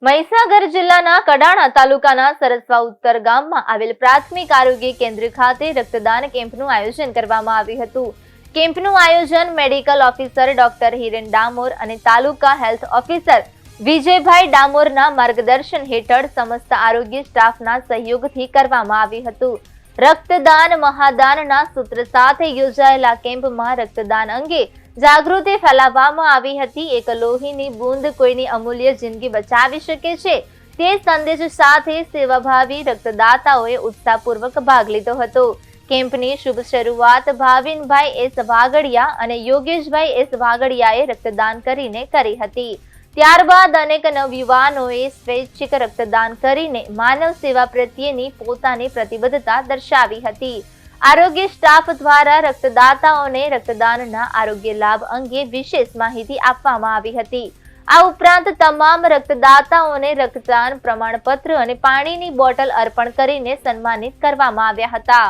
મહીસાગર જિલ્લાના કડાણા તાલુકાના સરસવા ઉત્તર ગામમાં આવેલ પ્રાથમિક આરોગ્ય કેન્દ્ર ખાતે રક્તદાન કેમ્પનું આયોજન કરવામાં આવ્યું હતું. કેમ્પનું આયોજન medical officer doctor Hiren Damor અને તાલુકા હેલ્થ ઓફિસર વિજયભાઈ ડામોરના માર્ગદર્શન હેઠળ સમસ્ત આરોગ્ય સ્ટાફના સહયોગથી કરવામાં આવ્યું હતું. રક્તદાન મહાદાનના સૂત્ર સાથે યોજાયેલા કેમ્પમાં રક્તદાન અંગે જાગૃતિ ફેલાવવામાં આવી હતી. એક લોહીની બૂંદ કોઈની અમૂલ્ય જિંદગી બચાવી શકે છે તે સંદેશ સાથે સેવાભાવી રક્તદાતાઓએ ઉત્સાહપૂર્વક ભાગ લીધો હતો. કેમ્પની શુભ શરૂઆત ભાવિનભાઈ એસ વાગડિયા અને યોગેશભાઈ એસ વાગડિયાએ રક્તદાન કરીને કરી હતી. ત્યારબાદ અનેક નવયુવાનોએ સ્વૈચ્છિક રક્તદાન કરીને માનવ સેવા પ્રત્યેની પોતાની પ્રતિબદ્ધતા દર્શાવી હતી. આરોગ્ય સ્ટાફ દ્વારા રક્તદાતાઓને રક્તદાનના આરોગ્ય લાભ અંગે વિશેષ માહિતી આપવામાં આવી હતી. આ ઉપરાંત તમામ રક્તદાતાઓને રક્તદાન પ્રમાણપત્ર અને પાણીની બોટલ અર્પણ કરીને સન્માનિત કરવામાં આવ્યા હતા.